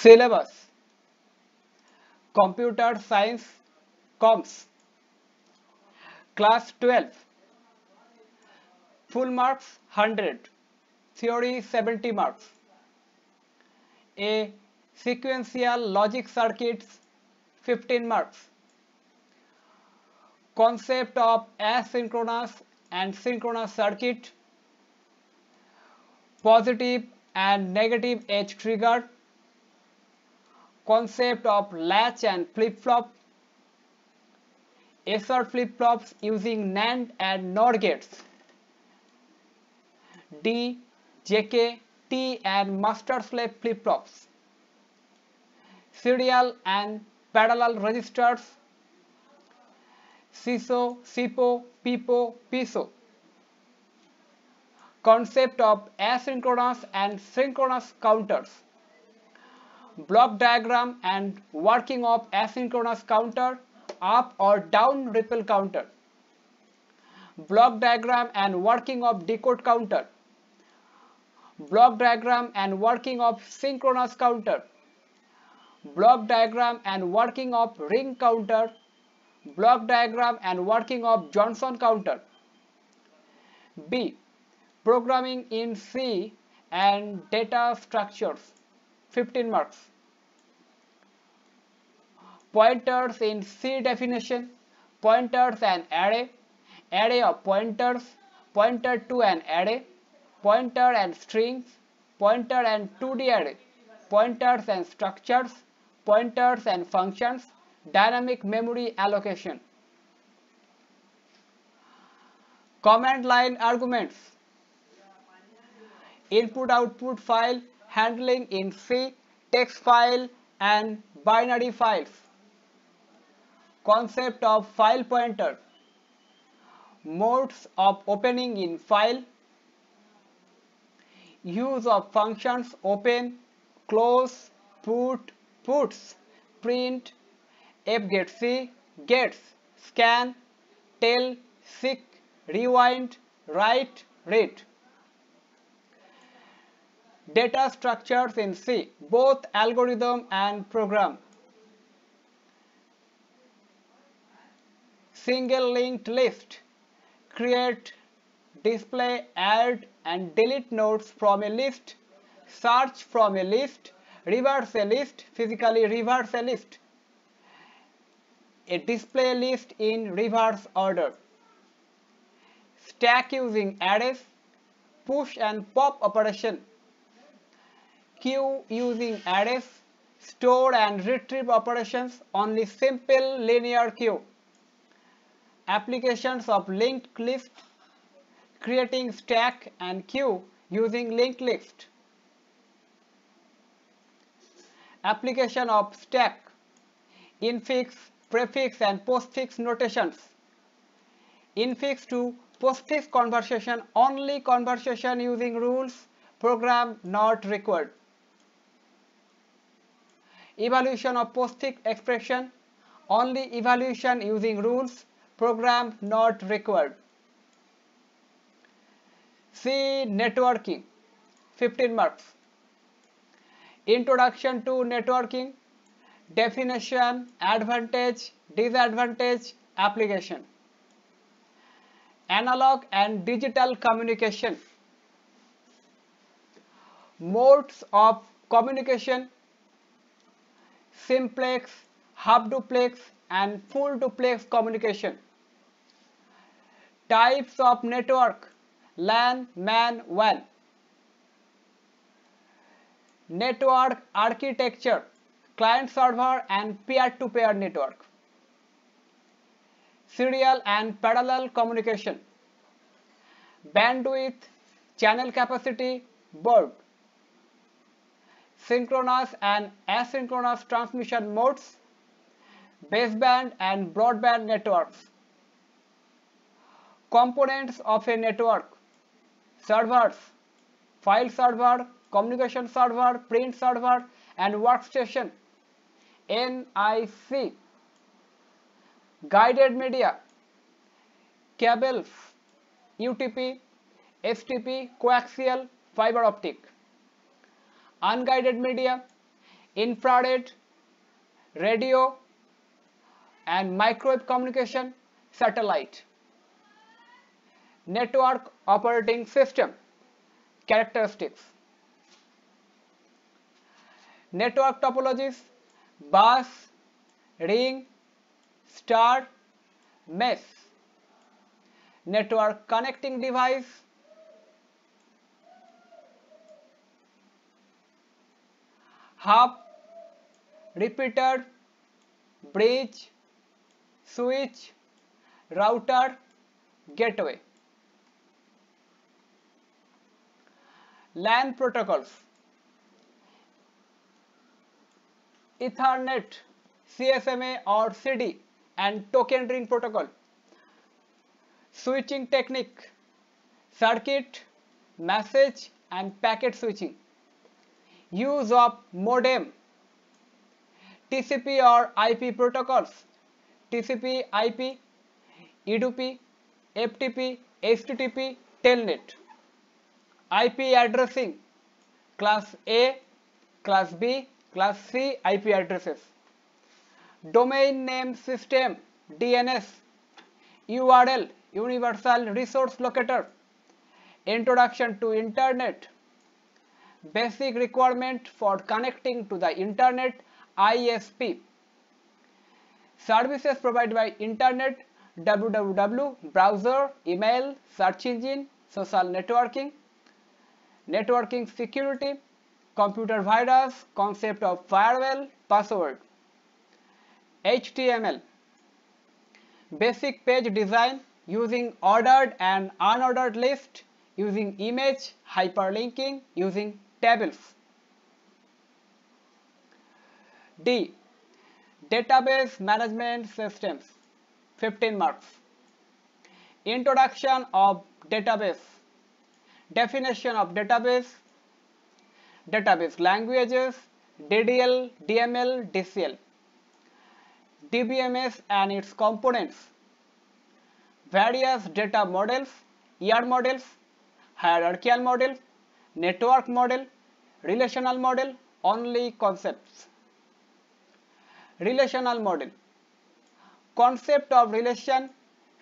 Syllabus: Computer Science Comms, Class 12, full marks 100, theory 70 marks. A sequential logic circuits 15 marks. Concept of asynchronous and synchronous circuit, positive and negative edge trigger, concept of latch and flip-flop, SR flip-flops using NAND and NOR gates, D, JK, T and master-slave flip-flops, serial and parallel registers, CISO, SIPO, PIPO, PISO, concept of asynchronous and synchronous counters, block diagram and working of asynchronous counter, up or down ripple counter, block diagram and working of decode counter, block diagram and working of synchronous counter, block diagram and working of ring counter, block diagram and working of Johnson counter. B, programming in C and data structures, 15 marks. Pointers in C definition, pointers and array, array of pointers, pointer to an array, pointer and strings, pointer and 2D array, pointers and structures, pointers and functions, dynamic memory allocation. Command line arguments, input output file handling in C, text file and binary files, concept of file pointer, modes of opening in file, use of functions open, close, put, puts, print, fget C, gets, scan, tell, seek, rewind, write, read. Data structures in C, both algorithm and program. Single linked list, create, display, add and delete nodes from a list, search from a list, reverse a list, physically reverse a list, a display list in reverse order. Stack using arrays, push and pop operation, queue using arrays, store and retrieve operations, only simple linear queue. Applications of linked list, creating stack and queue using linked list. Application of stack, infix, prefix and postfix notations. Infix to postfix conversation, only conversation using rules, program not required. Evaluation of postfix expression, only evaluation using rules, program not required. C, networking, 15 marks. Introduction to networking, definition, advantage, disadvantage, application. Analog and digital communication, modes of communication, simplex, half duplex and full duplex communication. Types of network, LAN, MAN, WAN. Network architecture, client server and peer-to-peer network. Serial and parallel communication. Bandwidth, channel capacity, baud. Synchronous and asynchronous transmission modes, baseband and broadband networks. Components of a network, servers, file server, communication server, print server and workstation. NIC. Guided media, cables, UTP, STP, coaxial, fiber optic. Unguided media, infrared, radio, and microwave communication, satellite. Network operating system characteristics. Network topologies: bus, ring, star, mesh. Network connecting device: hub, repeater, bridge, switch, router, gateway. LAN protocols: Ethernet, CSMA or CD, and token ring protocol. Switching technique: circuit, message, and packet switching. Use of modem: TCP or IP protocols, TCP, IP, E2P, FTP, HTTP, Telnet. IP addressing: class A, class B, class C IP addresses. Domain name system, DNS. URL, universal resource locator. Introduction to internet. Basic requirement for connecting to the internet, ISP. Services provided by internet: www, browser, email, search engine, social networking. Networking security, computer virus, concept of firewall, password. HTML, basic page design using ordered and unordered list, using image, hyperlinking, using tables. D, database management systems, 15 marks. Introduction of database. Definition of database. Database languages: DDL, DML, DCL. DBMS and its components. Various data models: ER models, hierarchical model, network model, relational model. Only concepts. Relational model: concept of relation,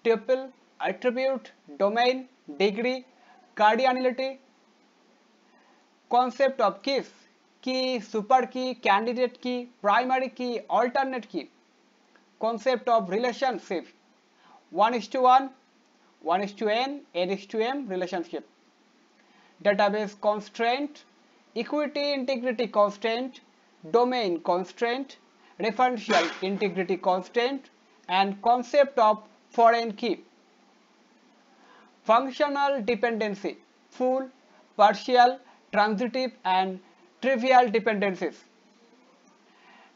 tuple, attribute, domain, degree, cardinality. Concept of keys: key, super key, candidate key, primary key, alternate key. Concept of relationship: 1:1, 1:n, n:m relationship. Database constraint: equity integrity constraint, domain constraint, referential integrity constraint, and concept of foreign key. Functional dependency: full, partial, transitive, and trivial dependencies.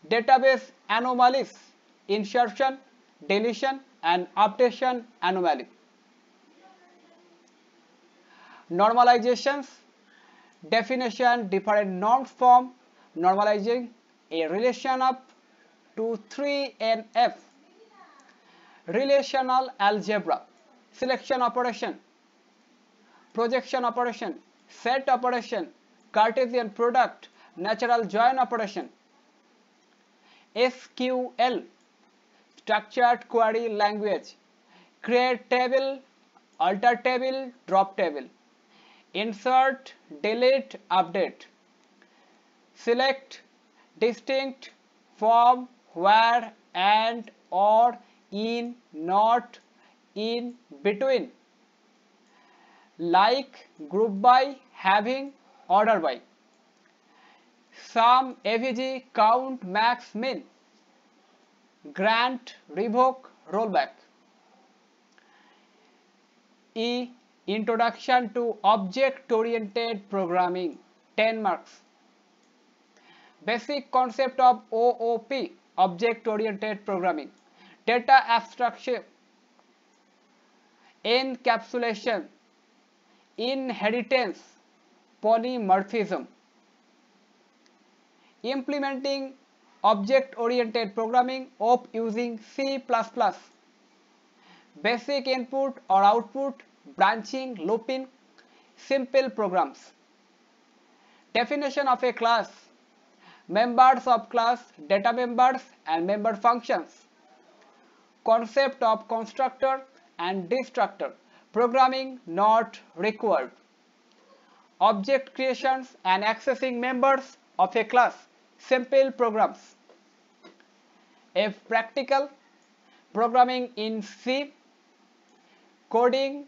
Database anomalies: insertion, deletion, and updation anomaly. Normalizations: definition, different norms form, normalizing a relation up to 3NF. Relational algebra: selection operation, projection operation, set operation, Cartesian product, natural join operation. SQL: structured query language, create table, alter table, drop table, insert, delete, update. Select, distinct, from, where, and, or, in, not, in, between. Like, group by, having, order by. Sum, AVG, count, max, min. Grant, revoke, rollback. E, introduction to object-oriented programming, 10 marks. Basic concept of OOP, object-oriented programming. Data abstraction, encapsulation, inheritance, polymorphism. Implementing object-oriented programming OOP using C++. Basic input or output, branching, looping, simple programs. Definition of a class: members of class, data members and member functions, concept of constructor and destructor, programming not required, object creations and accessing members of a class, simple programs. If practical, programming in C, coding,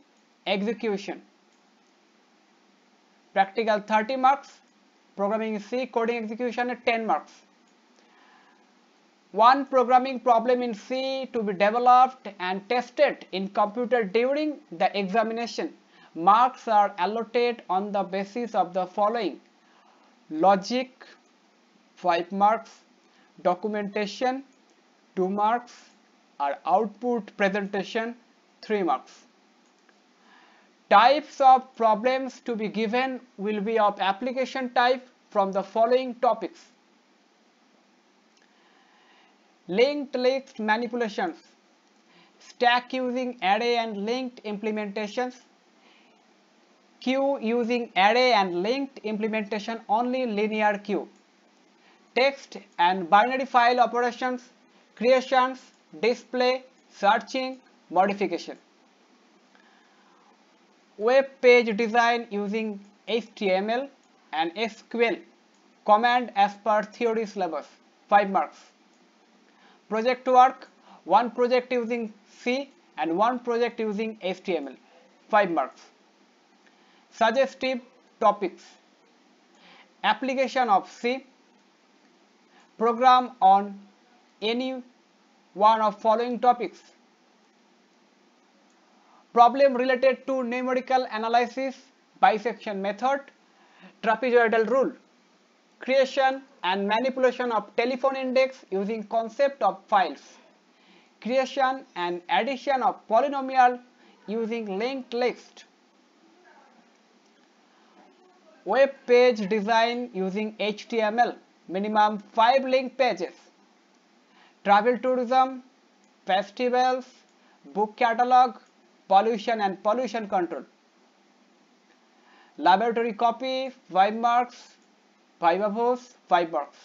execution. Practical 30 marks, programming in C, coding, execution 10 marks. One programming problem in C to be developed and tested in computer during the examination. Marks are allotted on the basis of the following: logic 5 marks, documentation 2 marks, or output presentation 3 marks. Types of problems to be given will be of application type from the following topics: linked list manipulations, stack using array and linked implementations, queue using array and linked implementation only linear queue, text and binary file operations, creations, display, searching, modification. Web page design using HTML and SQL command as per theory syllabus 5 marks. Project work, one project using C and one project using HTML 5 marks. Suggestive topics: application of C, program on any one of following topics, problem related to numerical analysis, bisection method, trapezoidal rule, creation and manipulation of telephone index using concept of files, creation and addition of polynomial using linked list, web page design using HTML, minimum 5 link pages, travel tourism, festivals, book catalog, pollution and pollution control. Laboratory copy 5 marks, viva voce 5 marks.